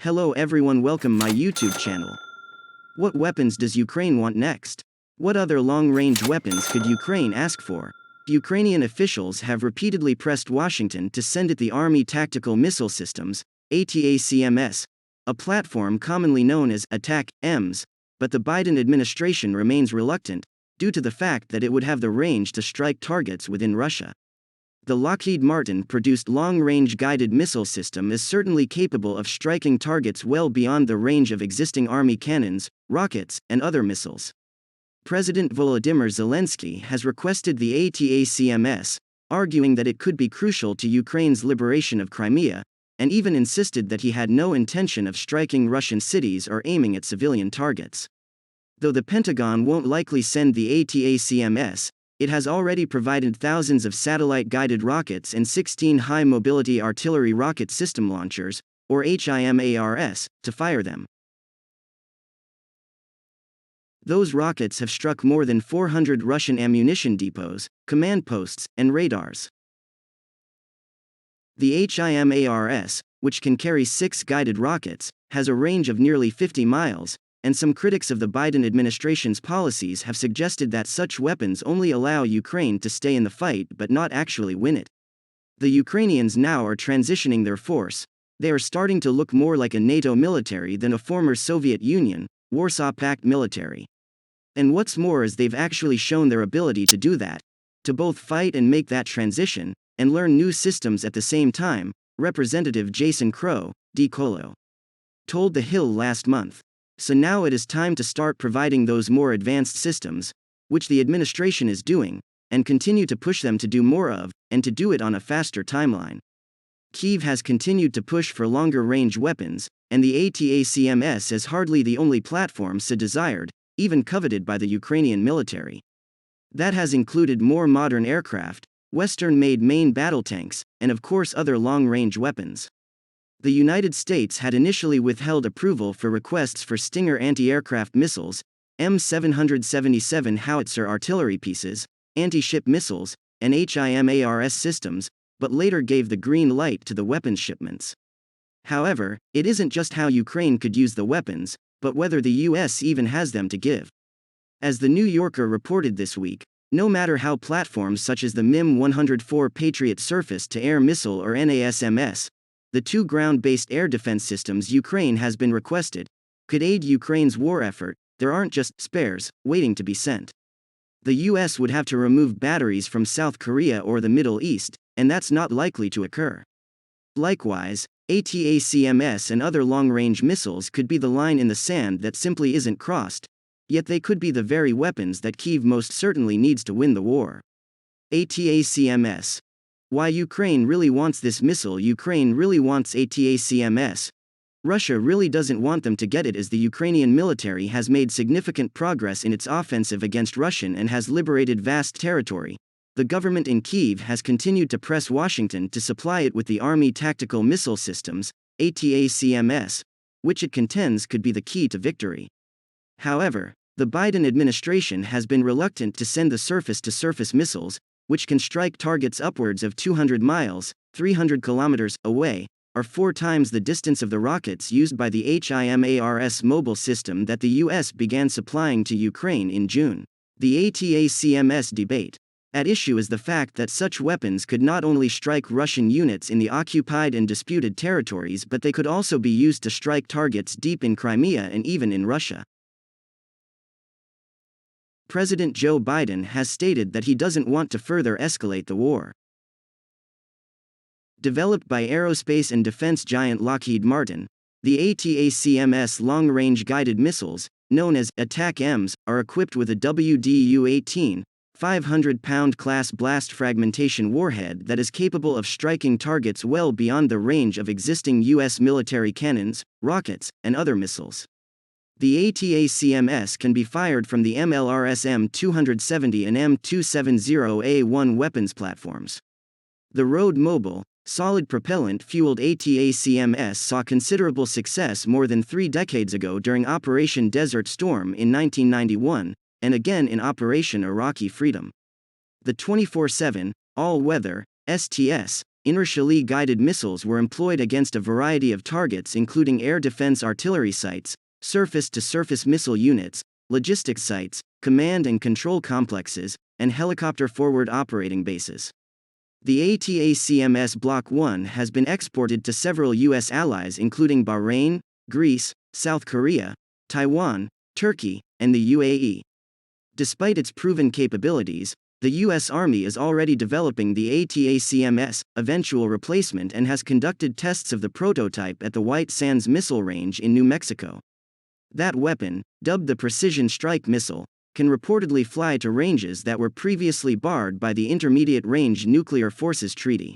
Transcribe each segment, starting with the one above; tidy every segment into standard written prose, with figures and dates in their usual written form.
Hello everyone, welcome my YouTube channel. What weapons does Ukraine want next? What other long-range weapons could Ukraine ask for? Ukrainian officials have repeatedly pressed Washington to send it the Army Tactical Missile Systems, ATACMS, a platform commonly known as Attack-EMS, but the Biden administration remains reluctant, due to the fact that it would have the range to strike targets within Russia. The Lockheed Martin-produced long-range guided missile system is certainly capable of striking targets well beyond the range of existing Army cannons, rockets, and other missiles. President Volodymyr Zelensky has requested the ATACMS, arguing that it could be crucial to Ukraine's liberation of Crimea, and even insisted that he had no intention of striking Russian cities or aiming at civilian targets. Though the Pentagon won't likely send the ATACMS, it has already provided thousands of satellite-guided rockets and 16 high-mobility artillery rocket system launchers, or HIMARS, to fire them. Those rockets have struck more than 400 Russian ammunition depots, command posts, and radars. The HIMARS, which can carry 6 guided rockets, has a range of nearly 50 miles, and some critics of the Biden administration's policies have suggested that such weapons only allow Ukraine to stay in the fight but not actually win it. The Ukrainians now are transitioning their force. They are starting to look more like a NATO military than a former Soviet Union, Warsaw Pact military. And what's more is they've actually shown their ability to do that, to both fight and make that transition, and learn new systems at the same time, Representative Jason Crow, D-Colo, told The Hill last month. So now it is time to start providing those more advanced systems, which the administration is doing, and continue to push them to do more of, and to do it on a faster timeline. Kyiv has continued to push for longer-range weapons, and the ATACMS is hardly the only platform so desired, even coveted by the Ukrainian military. That has included more modern aircraft, Western-made main battle tanks, and of course other long-range weapons. The United States had initially withheld approval for requests for Stinger anti-aircraft missiles, M777 howitzer artillery pieces, anti-ship missiles, and HIMARS systems, but later gave the green light to the weapons shipments. However, it isn't just how Ukraine could use the weapons, but whether the US even has them to give. As the New Yorker reported this week, no matter how platforms such as the MIM-104 Patriot surface-to-air missile or NASMS, the 2 ground-based air defense systems Ukraine has been requested, could aid Ukraine's war effort, there aren't just spares waiting to be sent. The US would have to remove batteries from South Korea or the Middle East, and that's not likely to occur. Likewise, ATACMS and other long-range missiles could be the line in the sand that simply isn't crossed, yet they could be the very weapons that Kyiv most certainly needs to win the war. ATACMS. Why Ukraine really wants this missile? Ukraine really wants ATACMS. Russia really doesn't want them to get it, as the Ukrainian military has made significant progress in its offensive against Russian and has liberated vast territory. The government in Kyiv has continued to press Washington to supply it with the Army Tactical Missile Systems, ATACMS, which it contends could be the key to victory. However, the Biden administration has been reluctant to send the surface-to-surface missiles, which can strike targets upwards of 200 miles, 300 kilometers, away, or 4 times the distance of the rockets used by the HIMARS mobile system that the US began supplying to Ukraine in June. The ATACMS debate at issue is the fact that such weapons could not only strike Russian units in the occupied and disputed territories, but they could also be used to strike targets deep in Crimea and even in Russia. President Joe Biden has stated that he doesn't want to further escalate the war. Developed by aerospace and defense giant Lockheed Martin, the ATACMS long-range guided missiles, known as Attack-EMS, are equipped with a WDU-18, 500-pound class blast fragmentation warhead that is capable of striking targets well beyond the range of existing U.S. military cannons, rockets, and other missiles. The ATACMS can be fired from the MLRS M270 and M270A1 weapons platforms. The road-mobile, solid propellant-fueled ATACMS saw considerable success more than 3 decades ago during Operation Desert Storm in 1991, and again in Operation Iraqi Freedom. The 24/7, all-weather, STS, inertially guided missiles were employed against a variety of targets including air defense artillery sites, surface-to-surface missile units, logistics sites, command and control complexes, and helicopter forward operating bases. The ATACMS Block 1 has been exported to several U.S. allies including Bahrain, Greece, South Korea, Taiwan, Turkey, and the UAE. Despite its proven capabilities, the U.S. Army is already developing the ATACMS eventual replacement and has conducted tests of the prototype at the White Sands Missile Range in New Mexico. That weapon, dubbed the Precision Strike Missile, can reportedly fly to ranges that were previously barred by the Intermediate Range Nuclear Forces Treaty.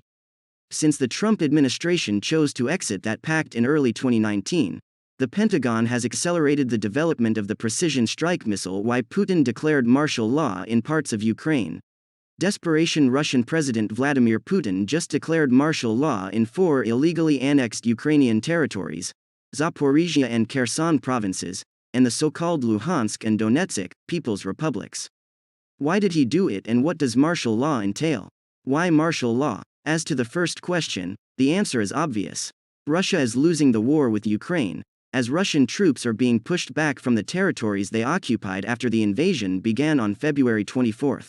Since the Trump administration chose to exit that pact in early 2019, the Pentagon has accelerated the development of the Precision Strike Missile while Putin declared martial law in parts of Ukraine. Desperation Russian President Vladimir Putin just declared martial law in 4 illegally annexed Ukrainian territories, Zaporizhia and Kherson provinces, and the so-called Luhansk and Donetsk People's Republics. Why did he do it and what does martial law entail? Why martial law? As to the first question, the answer is obvious. Russia is losing the war with Ukraine, as Russian troops are being pushed back from the territories they occupied after the invasion began on February 24.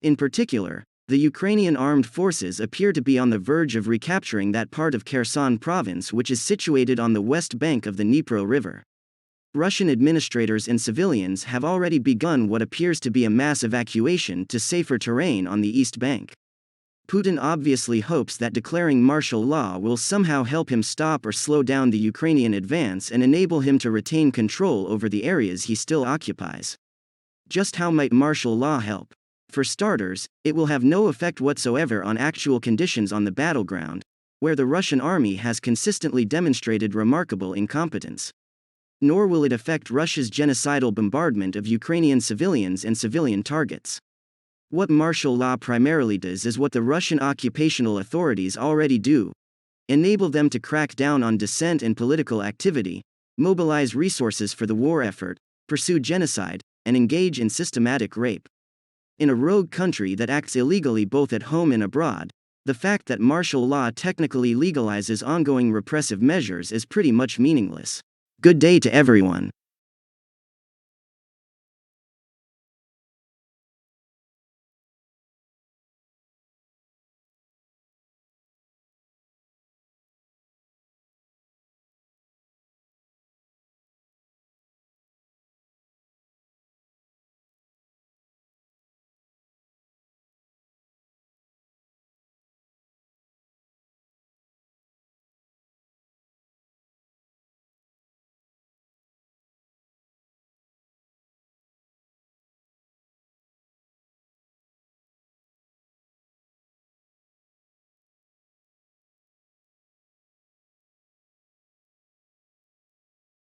In particular, the Ukrainian Armed Forces appear to be on the verge of recapturing that part of Kherson province which is situated on the west bank of the Dnipro River. Russian administrators and civilians have already begun what appears to be a mass evacuation to safer terrain on the east bank. Putin obviously hopes that declaring martial law will somehow help him stop or slow down the Ukrainian advance and enable him to retain control over the areas he still occupies. Just how might martial law help? For starters, it will have no effect whatsoever on actual conditions on the battleground, where the Russian army has consistently demonstrated remarkable incompetence. Nor will it affect Russia's genocidal bombardment of Ukrainian civilians and civilian targets. What martial law primarily does is what the Russian occupational authorities already do: enable them to crack down on dissent and political activity, mobilize resources for the war effort, pursue genocide, and engage in systematic rape. In a rogue country that acts illegally both at home and abroad, the fact that martial law technically legalizes ongoing repressive measures is pretty much meaningless. Good day to everyone.